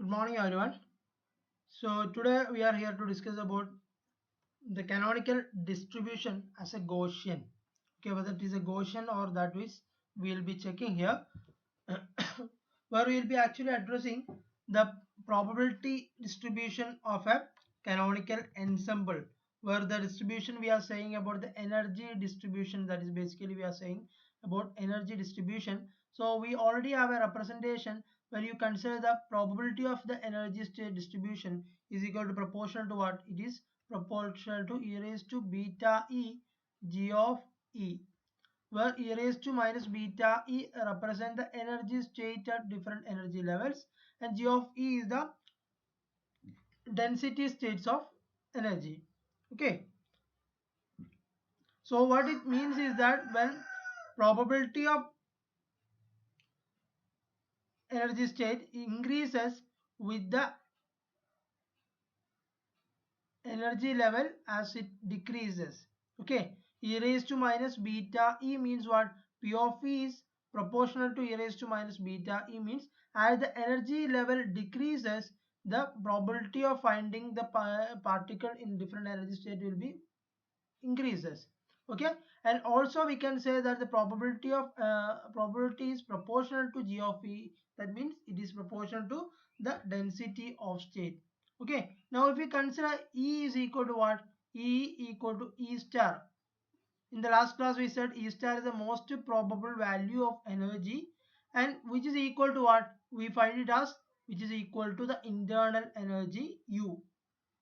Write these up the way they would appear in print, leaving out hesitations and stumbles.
Good morning, everyone. So today we are here to discuss about the canonical distribution as a Gaussian. Okay, whether it is a Gaussian or that which we will be checking here, where we will be actually addressing the probability distribution of a canonical ensemble. Where the distribution we are saying about the energy distribution, that is basically we are saying about energy distribution. So we already have a representation when you consider the probability of the energy state distribution is equal to proportional to what? It is proportional to e raised to beta e g of e, where e raised to minus beta e represent the energy state at different energy levels, and g of e is the density states of energy. Okay, so what it means is that when probability of energy state increases with the energy level as it decreases. Okay, e raised to minus beta e means what? P of e is proportional to e raised to minus beta e means as the energy level decreases, the probability of finding the particle in different energy state will be increases. Okay, and also we can say that the probability is proportional to g of e, that means it is proportional to the density of state. Okay, now if we consider e is equal to what? E equal to e star. In the last class we said e star is the most probable value of energy, and which is equal to what? We find it as which is equal to the internal energy u.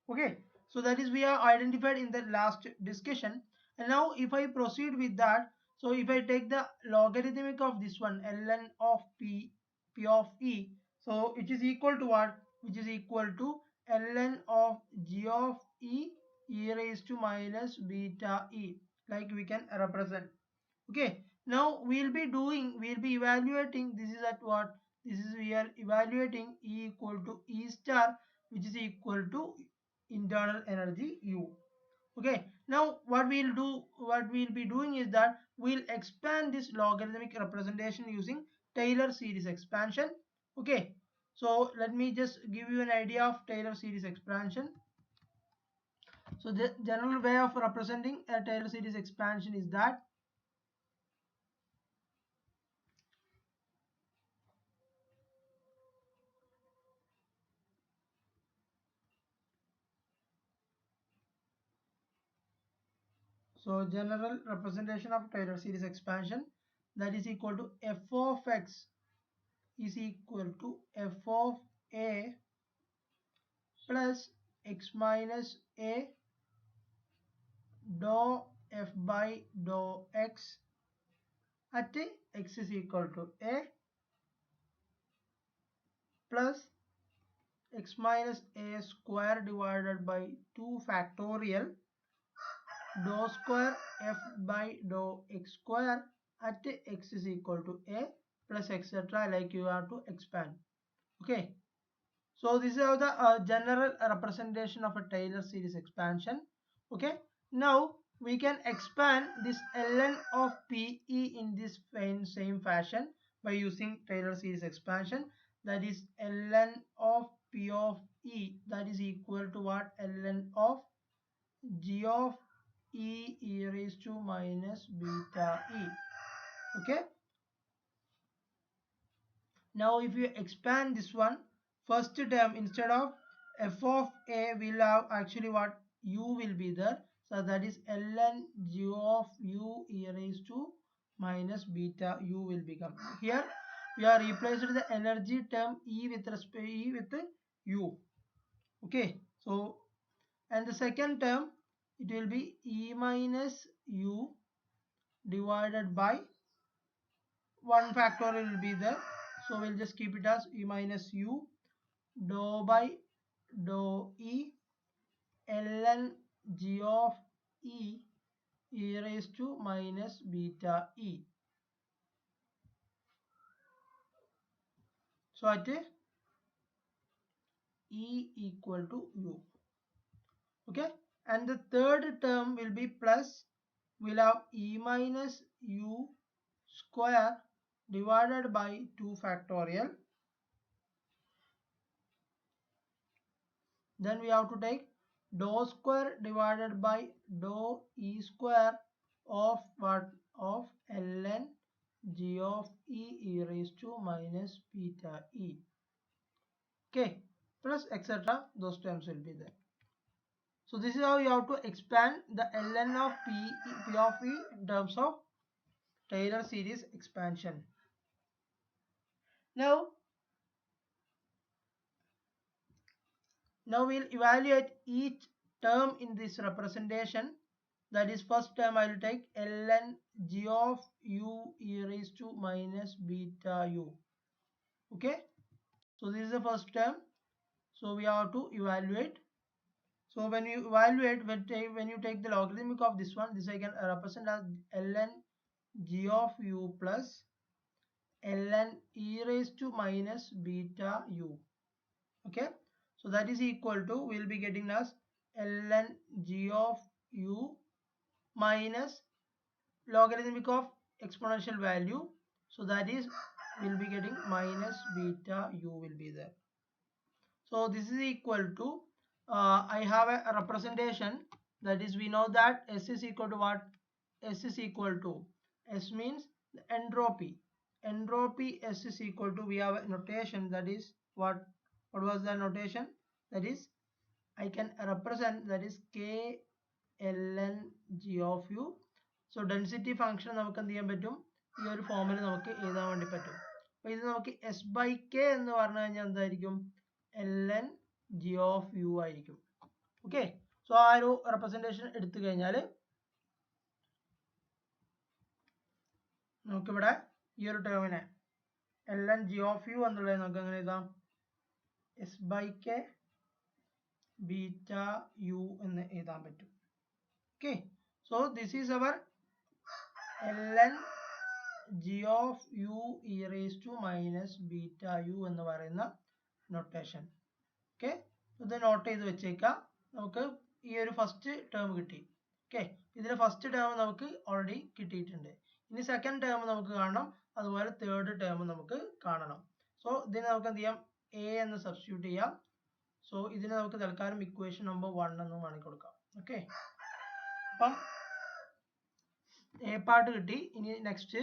Okay, so that is we are identified in the last discussion. And now if I proceed with that, so if I take the logarithmic of this one ln of p of e, so it is equal to what? Which is equal to ln of g of e raised to minus beta e, like we can represent. Okay, now we'll be evaluating, this is at what? This is we are evaluating e equal to e star, which is equal to internal energy u. Okay, now what we'll be doing is that we'll expand this logarithmic representation using Taylor series expansion. Okay, so let me just give you an idea of Taylor series expansion. So the general way of representing a Taylor series expansion is that so general representation of Taylor series expansion, that is equal to f of x is equal to f of a plus x minus a dou f by dou x at x is equal to a plus x minus a square divided by 2 factorial dou square f by dou x square at x is equal to a plus etc, like you have to expand. Okay, so this is how the general representation of a Taylor series expansion. Okay, now we can expand this ln of pe in this same fashion by using Taylor series expansion, that is ln of p of e, that is equal to what? Ln of g of e raised to minus beta e. Okay, now if you expand this one, first term instead of f of a will have actually what? U will be there, so that is ln g of u e raised to minus beta u will become. Here we are replaced the energy term e with respect e with u. Okay, so and the second term it will be e minus u divided by 1 factorial will be there, so we'll just keep it as e minus u dou by dou e ln g of e raised to minus beta e. So at e equal to u. Okay, and the third term will be plus, we'll have e minus u square divided by 2 factorial then we have to take dou square divided by dou e square of what, of ln g of e raised to minus beta e. Okay, plus etc. Those terms will be there. So this is how you have to expand the ln of p of e in terms of Taylor series expansion. Now we'll evaluate each term in this representation. That is, first term I will take ln g of u e raised to minus beta u. Okay, so this is the first term, so we have to evaluate. So when you evaluate, when you take the logarithmic of this one, this I can represent as ln g of u plus ln e raised to minus beta u. Okay, so that is equal to, we'll be getting as ln g of u minus logarithmic of exponential value, so that is, we'll be getting minus beta u will be there. So this is equal to, I have a representation, that is, we know that S is equal to what? S is equal to, S means the entropy. Entropy S is equal to, we have a notation, that is what was the notation? That is, I can represent, that is k ln g of u. So density function നമുക്ക് എന്ത് ചെയ്യാൻ പറ്റും? ഈ ഒരു ഫോമിൽ നമുക്ക് എഴുതാൻ വേണ്ടി പറ്റും. അപ്പോൾ ഇത് നമുക്ക് s by k എന്ന് പറഞ്ഞു കഴിഞ്ഞാൽ എന്തായിരിക്കും? ln g of u ആയിരിക്കും. ഓക്കെ, സോ ആ ഒരു റെപ്രസെന്റേഷൻ എടുത്തു കഴിഞ്ഞാൽ നമുക്കിവിടെ ഈ ഒരു ടേമിനെ ln g of u എന്നുള്ളത് നമുക്ക് എങ്ങനെ എഴുതാം? s by k beta u എന്ന് എഴുതാൻ പറ്റും. Okay, so this is our ln g of u e raised to minus beta u എന്ന് പറയുന്ന notation. Okay, ഇത് നോട്ട് ചെയ്ത് വെച്ചേക്കാം. നമുക്ക് ഈ ഒരു ഫസ്റ്റ് ടേം കിട്ടി. ഓക്കെ, ഇതിലെ ഫസ്റ്റ് ടേം നമുക്ക് ഓൾറെഡി കിട്ടിയിട്ടുണ്ട്. ഇനി സെക്കൻഡ് ടേം നമുക്ക് കാണണം, അതുപോലെ തേർഡ് ടേം നമുക്ക് കാണണം. സോ ഇതിന് നമുക്ക് എന്ത് ചെയ്യാം? എ എന്ന് സബ്സ്റ്റിറ്റ്യൂട്ട് ചെയ്യാം. സോ ഇതിന് നമുക്ക് തൽക്കാലം ഇക്വേഷൻ നമ്പർ 1 എന്ന് വേണമെങ്കിൽ കൊടുക്കാം. ഓക്കെ, അപ്പം എ പാർട്ട് കിട്ടി. ഇനി നെക്സ്റ്റ്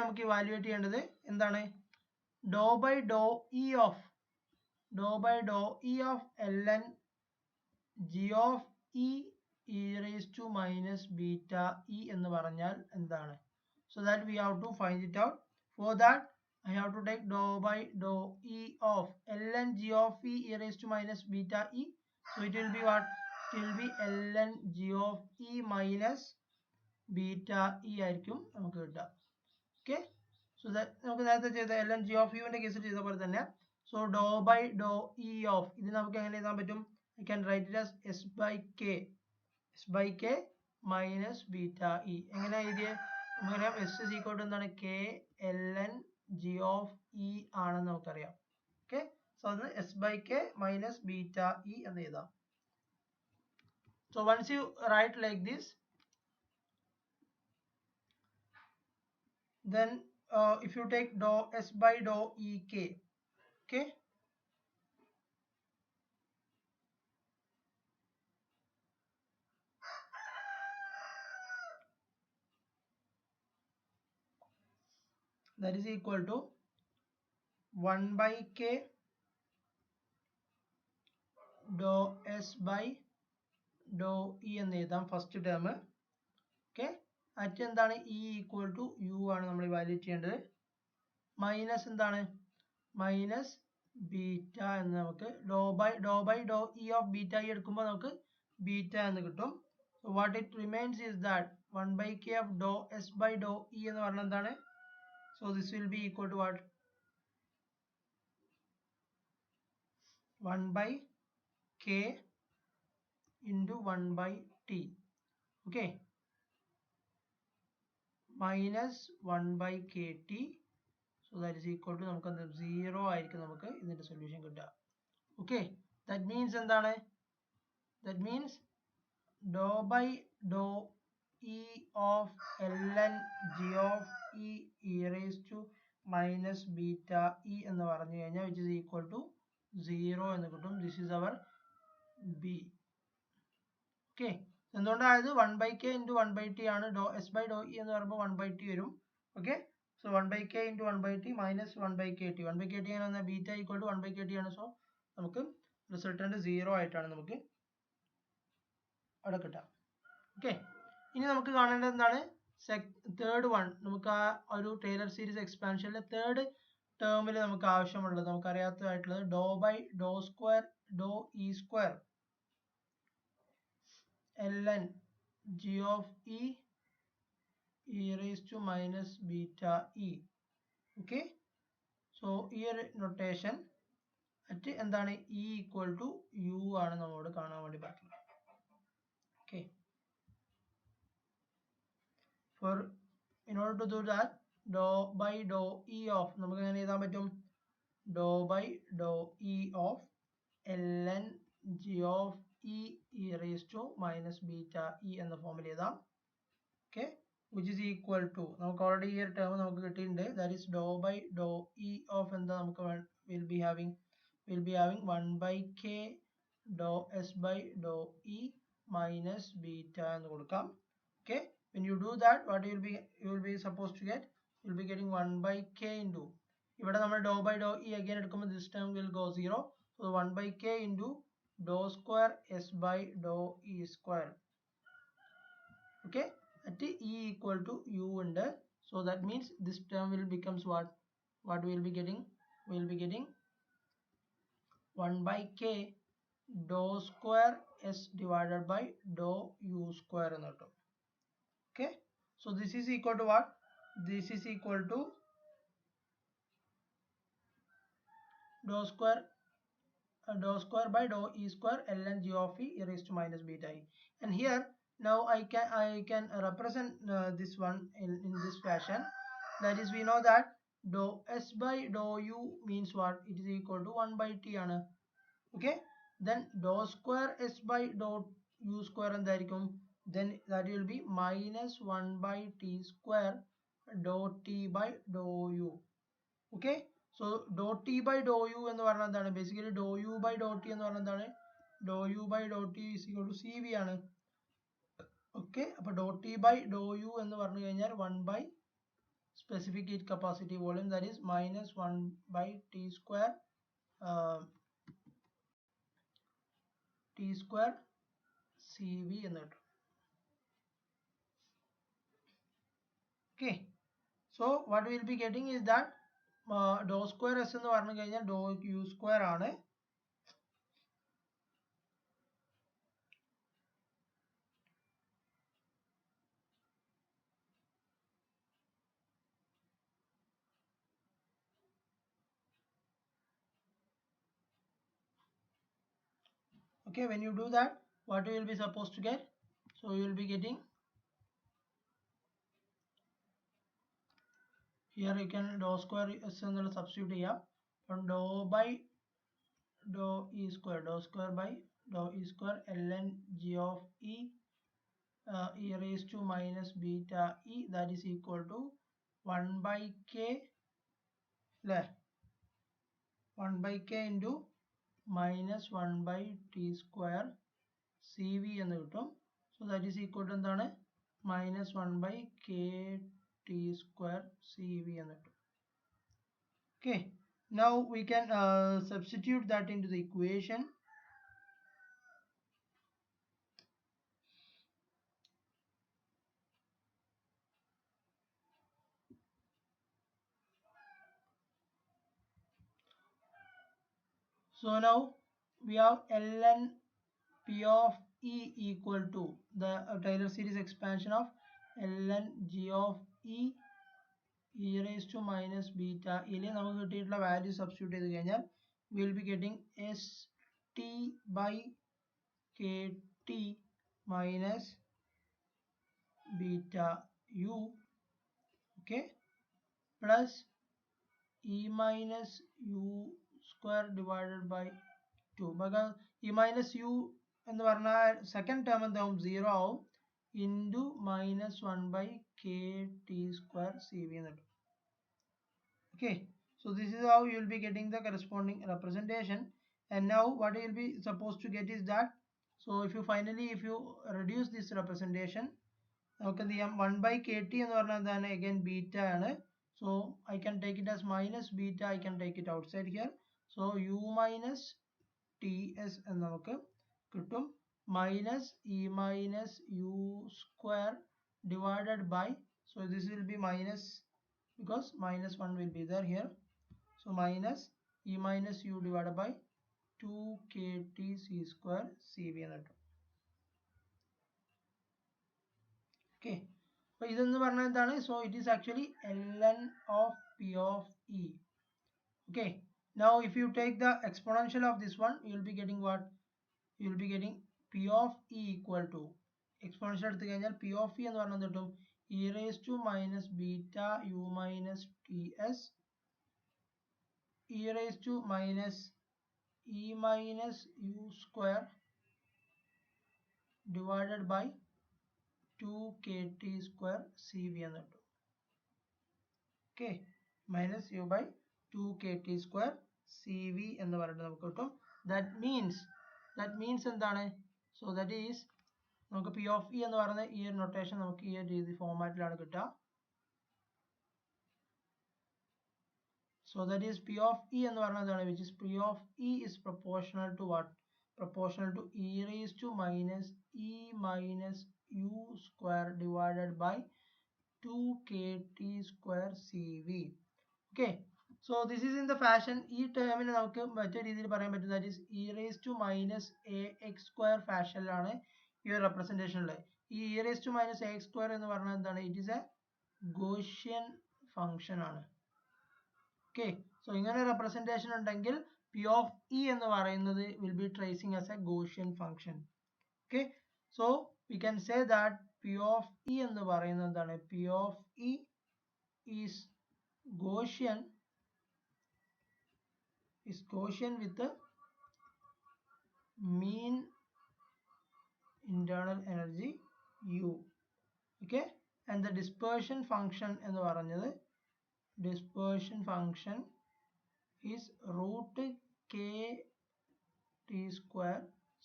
നമുക്ക് ഇവാലുവേറ്റ് ചെയ്യേണ്ടത് എന്താണ്? Doh by Dr E of ln g of e e raised to minus beta e എന്ന് പറഞ്ഞാൽ എന്താണ്? So that we have to find it out. For that I have to take dou by dou e of ln g of e e raised to minus beta e. So it will be what? It will be ln g of e minus beta e ആയിരിക്കും നമുക്ക് കിട്ടുക. Okay, so നമുക്ക് നേരത്തെ ചെയ്ത ln g of u ന്റെ കേസിൽ ചെയ്ത പോലെ തന്നെ, സോ ഡോ ബൈ ഡോ ഇ ഓഫ്, ഇത് നമുക്ക് എങ്ങനെ എഴുതാൻ പറ്റും? I can write it as s by k minus beta e. എങ്ങനെ എഴുതിയേ? നമുക്കറിയാം s is equal to എന്താണ്? k ln g of e ആണെന്ന് നമുക്കറിയാം. ഓക്കെ, സോ അത് s by k minus beta e എന്ന് എഴുതാം. So once you write like this, then if you take dou s by dou e k, okay, that is equal to 1 by k dou s by dou e എന്ന് എഴുതാം first term. Okay, at എന്താണ്? E equal to you ആണ് നമ്മൾ evaluate ചെയ്യേണ്ടത്. Minus എന്താണ്? Minus beta എന്ന് നമുക്ക് doh by Dr E of beta E എടുക്കുമ്പോൾ നമുക്ക് ബീറ്റ എന്ന് കിട്ടും. So what it remains is that 1 by k of dou s by dou e എന്ന് പറഞ്ഞാൽ എന്താണ്? So this will be equal to what? 1 by k into 1 by t. Okay, minus 1 by kt. So that is equal to നമുക്ക് 0 ആയിരിക്കും നമുക്ക് ഇതിന്റെ solution കിട്ടുക. Okay, that means എന്താണ്? That means dou by dou e of ln g of e e raised to minus beta e എന്ന് പറഞ്ഞു കഴിഞ്ഞാൽ which is equal to 0 എന്ന് കിട്ടും. This is our B. Okay, എന്തുകൊണ്ടായത് 1/k into 1/t ആണ്. Doh S by Dr E എന്ന് പറയുമ്പോൾ 1/t വരും. Okay, so 1/k into 1/t minus 1/kt. 1/kt ആണ് വന്നാൽ ബീറ്റ ഈക്വൽ ടു 1/kt ആണ്. സോ നമുക്ക് റിസൾട്ടന്റ് 0 ആയിട്ടാണ് നമുക്ക് അവിടെ കിട്ടുക. ഓക്കെ, ഇനി നമുക്ക് കാണേണ്ടത് എന്താണ്? തേർഡ് വൺ, നമുക്ക് ആ ഒരു ടൈലർ സീരീസ് എക്സ്പാൻഷനിലെ തേർഡ് ടേമിൽ നമുക്ക് ആവശ്യമുള്ളത്, നമുക്ക് അറിയാത്തതായിട്ടുള്ളത് doh by doh square doh E square ln g of e raised to minus beta e. Okay, so ഈ ഒരു നൊട്ടേഷൻ അറ്റ് എന്താണ്? e equal to u ആണ് നമ്മളോട് കാണാൻ വേണ്ടി പറ്റുന്നത്. Okay, for in order to do that, doh by Dr E of നമുക്ക് എങ്ങനെ എഴുതാൻ പറ്റും? Doh by Dr E of ln g of e raised to minus beta e എന്ന ഫോമിൽ എഴുതാം. Okay, which is equal to, നമുക്ക് already ഈ ഒരു ടേം നമുക്ക് കിട്ടിയിട്ടുണ്ട്. ദാറ്റ് ഈസ് ഡോ ബൈ ഡോ ഇ ഓഫ് എന്താ നമുക്ക് വിൽ ബി ഹാവിങ് 1/k ഡോ S by Dr E minus beta എന്ന് കൊടുക്കാം. Okay, when you do that, what you will be supposed to get, you will be getting 1/k into, ഇവിടെ നമ്മൾ ഡോ by Dr E again എടുക്കുമ്പോൾ this term will go 0. so 1/k into ഡോ square S by Dr E square. Okay, at e equal to u ഉണ്ട്. So that means this term will becomes what we will be getting? We will be getting 1/k dou square s divided by dou u square എന്ന് കിട്ടും. Okay, so this is equal to what? This is equal to dou square by dou e square ln g of e raised to minus beta e. And here now I can represent this one in this fashion. That is, we know that dou s by dou u means what? It is equal to 1/t ആണ്. Okay, then dou square s by dou u square എന്തായിരിക്കും? Then that will be minus 1/t square dou t by dou u. Okay, so dou t by dou u എന്ന് പറഞ്ഞാൽ എന്താണ്? Basically dou u by dou t എന്ന് പറഞ്ഞാൽ എന്താണ്? Dou u by dou t is equal to cv ആണ്. Okay, അപ്പോൾ dou t by dou u എന്ന് പറഞ്ഞു കഴിഞ്ഞാൽ 1 by specific heat capacity volume, that is minus 1/t square cv എന്ന് കിട്ടും. Okay, so what we will be getting is that dou square s എന്ന് പറഞ്ഞു കഴിഞ്ഞാൽ dou u square ആണ്. Okay, when you do that, what you will be supposed to get? So you will be getting, here you can dou square s എന്നുള്ള substitute ചെയ്യാം. from dou by dou e square by dou e square ln g of e raised to minus beta e, that is equal to 1/k 1/k into minus 1/t square cv എന്ന് കിട്ടും. so that is equal to എന്താണ്? minus 1/kt square cv എന്ന് കിട്ടും. Okay, now we can substitute that into the equation. So now we have ln p of e equal to the Taylor series expansion of ln g of e raised to minus beta e ലെ നമുക്ക് കിട്ടിയിട്ടുള്ള value substitute ചെയ്ത് കഴിഞ്ഞാൽ we will be getting st by kt minus beta u, okay, plus e minus u square divided by 2. because e minus u എന്ന് പറഞ്ഞാൽ second term എന്താവും? 0 ആവും. Into minus 1/kt square cv എന്ന് കിട്ടും. Okay, So this is how you will be getting the corresponding representation. And now what you will be supposed to get is that, so if you reduce this representation, നമുക്ക് എന്ത് ചെയ്യാം 1 by kt എന്ന് പറഞ്ഞാൽ എന്താണ് again beta ആണ്. So I can take it as minus beta, I can take it outside here. So u minus ts എന്ന് നമുക്ക് കിട്ടും minus e minus u square divided by, so this will be minus because minus 1 will be there here. So minus e minus u divided by 2 kt c square cv എന്ന് കിട്ടും. Okay, so ഇതെന്ന് പറഞ്ഞാൽ എന്താണ്, so it is actually ln of p of e. Okay, now if you take the exponential of this one, you will be getting what? You will be getting p of e equal to exponential എടുത്തു കഴിഞ്ഞാൽ p of e എന്ന് പറഞ്ഞാൽ കിട്ടും e raised to minus beta u minus ts e raised to minus e minus u square divided by 2 kt square cv എന്ന് കിട്ടും. Okay, minus u by 2 kt square cv എന്ന് പറഞ്ഞിട്ട് നമുക്ക് കിട്ടും. that means എന്താണ്, so that is നമുക്ക് p of e എന്ന് പറയുന്ന ഈ ഒരു നൊട്ടേഷൻ നമുക്ക് ഈ ഒരു രീതി ഫോമാറ്റിലാണ് കിട്ടുക. So that is p of e എന്ന് പറയുന്നതാണ്, which is p of e is proportional to what? Proportional to e raised to minus e minus u square divided by 2 kt square cv. Okay, so this is in the fashion, ഈ ടേമിനെ നമുക്ക് മറ്റൊരു രീതിയിൽ പറയാൻ പറ്റും, that is e raised to minus ax square ഫാഷനിലാണ് ഈ ഒരു representation ഉള്ളത്. ഈ e raised to minus ax square എന്ന് പറഞ്ഞാൽ എന്താണ്, it is a Gaussian function ആണ്. Okay, so ഇങ്ങനെ റെപ്രസെന്റേഷൻ ഉണ്ടെങ്കിൽ p of e എന്ന് പറയുന്നത് will be tracing as a Gaussian function. Okay, so we can say that p of e എന്ന് പറയുന്നത് എന്താണ്, p of e is Gaussian with the mean internal energy u. Okay, and the dispersion function എന്ന് പറഞ്ഞത്, dispersion function is root k t square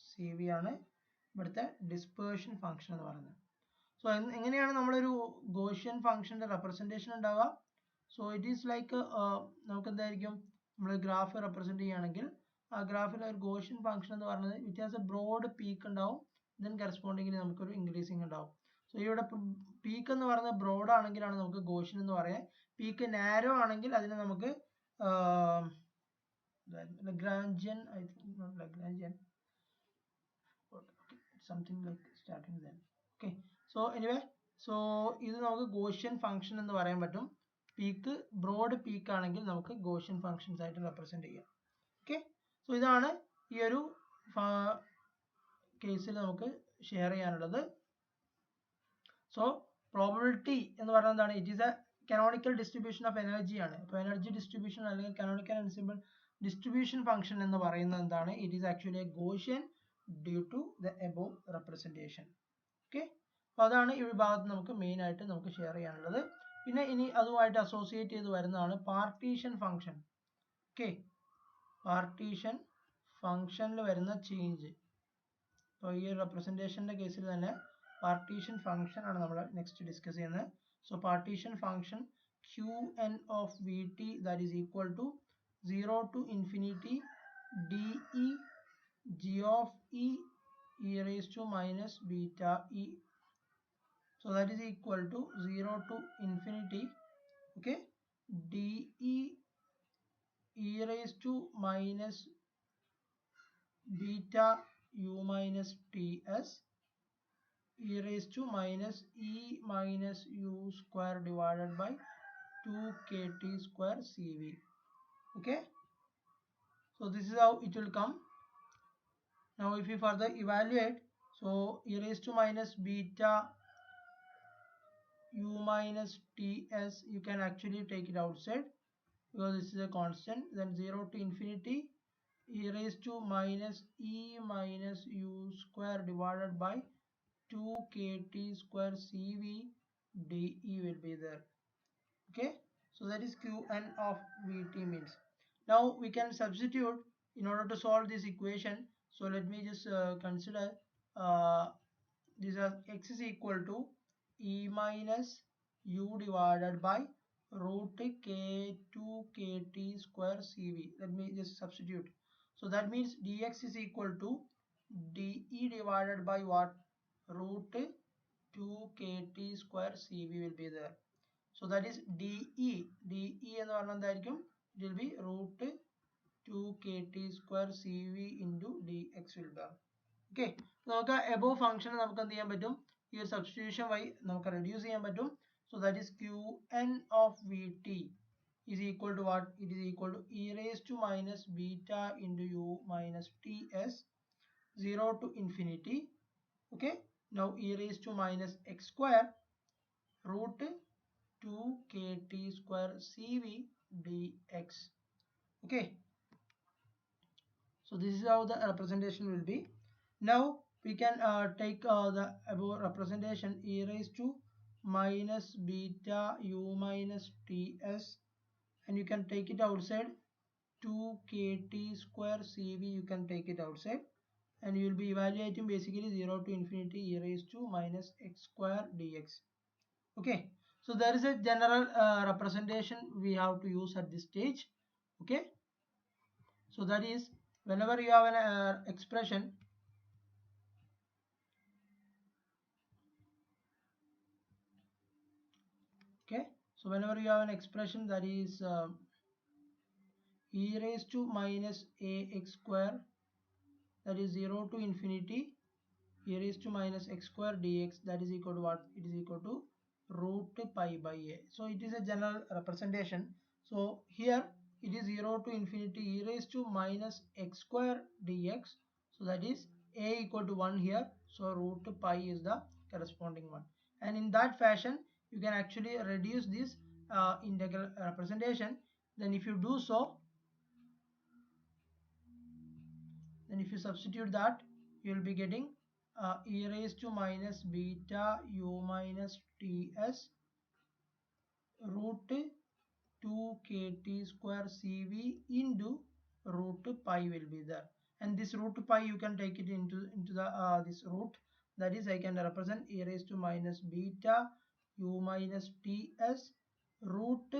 cv ആണ് ഇവിടുത്തെ dispersion function എന്ന് പറയുന്നത്. So എങ്ങനെയാണ് നമ്മളൊരു Gaussian ഫംഗ്ഷന്റെ റെപ്രസെന്റേഷൻ ഉണ്ടാവുക? സോ ഇറ്റ് ഈസ് ലൈക്ക് നമുക്ക് എന്തായിരിക്കും, നമ്മൾ ഗ്രാഫ് റെപ്രസെന്റ് ചെയ്യുകയാണെങ്കിൽ ആ ഗ്രാഫിൽ ഒരു Gaussian ഫംഗ്ഷൻ എന്ന് പറയുന്നത് it has a broad peak ഉണ്ടാവും, ദെൻ കറസ്പോണ്ടിങ്ങിന് നമുക്കൊരു ഇൻക്രീസിങ് ഉണ്ടാവും. സോ ഇവിടെ പീക്ക് എന്ന് പറയുന്നത് ബ്രോഡ് ആണെങ്കിലാണ് നമുക്ക് Gaussian എന്ന് പറയാം. പീക്ക് നാരോ ആണെങ്കിൽ അതിനെ നമുക്ക് Lagrangian, I think not Lagrangian, something like starting then. Okay, so anyway, so ഇത് നമുക്ക് Gaussian function എന്ന് പറയാൻ പറ്റും. പീക്ക് ബ്രോഡ് പീക്ക് ആണെങ്കിൽ നമുക്ക് Gaussian functions ആയിട്ട് റെപ്രസെന്റ് ചെയ്യാം. ഓക്കെ, സോ ഇതാണ് ഈ ഒരു കേസിൽ നമുക്ക് ഷെയർ ചെയ്യാനുള്ളത്. സോ പ്രോബബിലിറ്റി എന്ന് പറയുന്നത് എന്താണ്, it is A canonical distribution of energy ആണ്. അപ്പോൾ എനർജി ഡിസ്ട്രിബ്യൂഷൻ അല്ലെങ്കിൽ canonical ensemble distribution function എന്ന് പറയുന്നത് എന്താണ്, it is actually A Gaussian due to the above representation. Okay, അപ്പോൾ അതാണ് ഈ ഭാഗത്ത് നമുക്ക് മെയിൻ ആയിട്ട് നമുക്ക് ഷെയർ ചെയ്യാനുള്ളത്. പിന്നെ ഇനി അതുമായിട്ട് അസോസിയേറ്റ് ചെയ്ത് വരുന്നതാണ് പാർട്ടീഷൻ ഫംഗ്ഷൻ. ഓക്കെ, പാർട്ടീഷൻ ഫംഗ്ഷനിൽ വരുന്ന ചേഞ്ച്. അപ്പോൾ ഈ റെപ്രസെന്റേഷന്റെ കേസിൽ തന്നെ പാർട്ടീഷൻ ഫംഗ്ഷൻ ആണ് നമ്മൾ നെക്സ്റ്റ് ഡിസ്കസ് ചെയ്യുന്നത്. So partition function qn of vt that is equal to 0 to infinity de g of e raised to minus beta e. So that is equal to 0 to infinity, okay, de e raised to minus beta u minus ts e raised to minus e minus u square divided by 2 kt square cv. Okay, so this is how it will come. Now if you further evaluate, so e raised to minus beta u minus ts, you can actually take it outside because this is a constant. Then 0 to infinity e raised to minus e minus u square divided by 2 kt square cv de will be there. Okay, So that is Qn of Vt means. Now we can substitute in order to solve this equation. So let me just consider uh, this as x is equal to E minus U divided by root K2 Kt square Cv. Let me just substitute. So that means dx is equal to dE divided by what? Root 2 Kt square Cv will be there. So that is DE എന്ന് പറഞ്ഞാൽ എന്തായിരിക്കും? It will be root 2 Kt square Cv into dx will be. Okay. നമുക്ക് above function നമുക്ക് എന്ത് ചെയ്യാൻ പറ്റും? ഈ ഒരു substitution വഴി നമുക്ക് reduce ചെയ്യാൻ പറ്റും. So that is Qn of Vt is equal to what? It is equal to e raised to minus beta into u minus ts 0 to infinity. Okay. Now e raised to minus x square root 2 kt square cv dx. Okay, so this is how the representation will be. Now we can take the above representation e raised to minus beta u minus ts, and you can take it outside. 2 kt square cv you can take it outside, and you will be evaluating basically 0 to infinity e raised to minus x square dx. Okay, so there is a general representation we have to use at this stage. Okay, so that is whenever you have an expression, okay, so whenever you have an expression that is e raised to minus ax square, that is 0 to infinity e raised to minus x square dx, that is equal to what? It is equal to root pi by a. So it is a general representation. So here it is 0 to infinity e raised to minus x square dx, so that is a equal to 1 here, so root pi is the corresponding one, and in that fashion you can actually reduce this integral representation. Then if you do so, then if you substitute that, you will be getting e raised to minus beta u minus ts root 2 kt square cv into root pi will be there, and this root pi you can take it into the this root, that is I can represent e raised to minus beta u minus ts root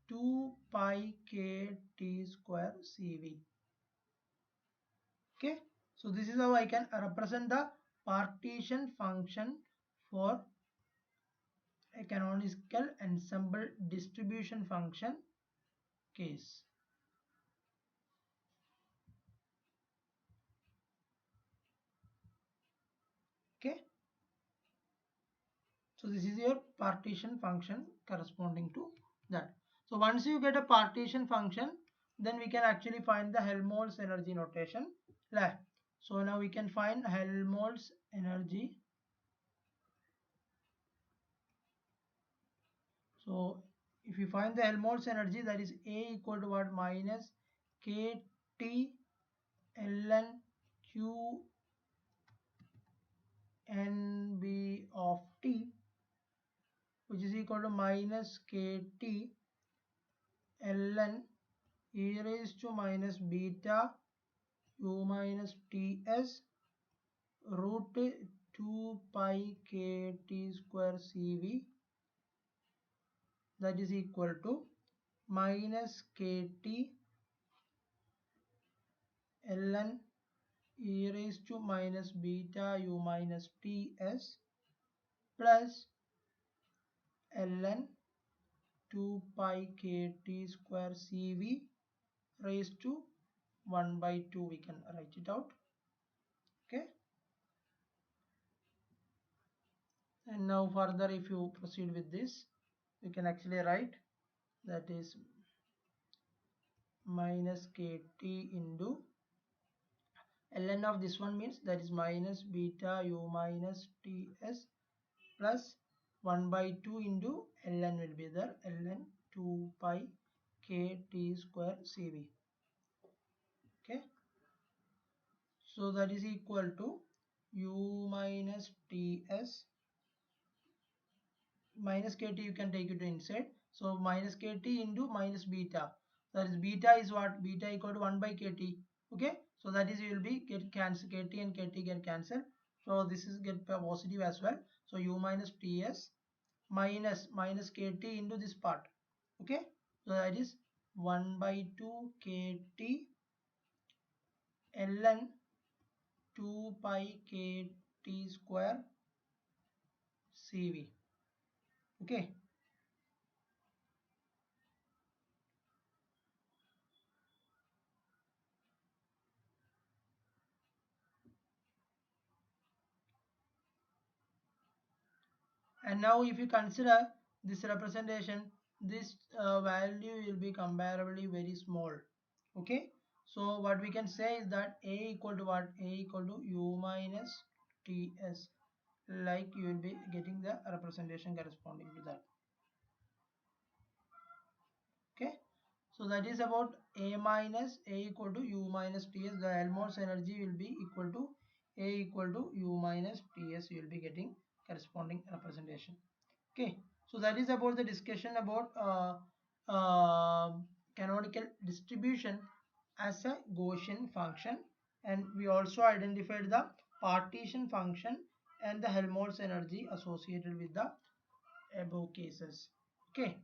2 pi kt square cv. Okay, so this is how I can represent the partition function for a canonical ensemble distribution function case. Okay, so this is your partition function corresponding to that. So once you get a partition function, then we can actually find the Helmholtz energy notation. So now we can find Helmholtz energy. So if you find the Helmholtz energy, that is A equal to what? Minus kT ln q nb of t, which is equal to minus kT ln e raised to minus beta u minus ts root 2 pi kt square cv, that is equal to minus kt ln e raised to minus beta u minus ts plus ln 2 pi kt square cv raised to 1 by 2, we can write it out. Okay, and now further if you proceed with this, you can actually write that is minus kt into ln of this one means that is minus beta u minus ts plus 1 by 2 into ln will be there, ln 2 pi kt square cv. Okay, so that is equal to u minus ts minus kt, you can take it to inside, So minus kt into minus beta. That is beta is what? Beta equal to 1 by kt. Okay. So that is you will be get cancel kt and kt get cancelled. So this is get positive as well. So u minus ts minus kt into this part. Okay. So that is 1 by 2 kt ln 2 pi kt square cv. Okay. And now if you consider this representation, this value will be comparably very small. Okay. So what we can say is that a equal to what? A equal to u minus ts, like you will be getting the representation corresponding to that. Okay. So that is about a minus a equal to u minus ts. The Helmholtz energy will be equal to a equal to u minus ts. You will be getting corresponding representation. Okay. So that is about the discussion about canonical distribution as a Gaussian function, and we also identified the partition function and the Helmholtz energy associated with the above cases. Okay.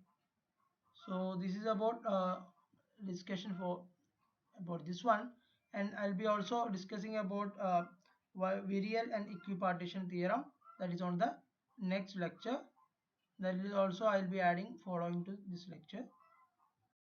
So this is about discussion for about this one, and I'll be also discussing about virial and equipartition theorem, that is on the next lecture. That is also I'll be adding following to this lecture.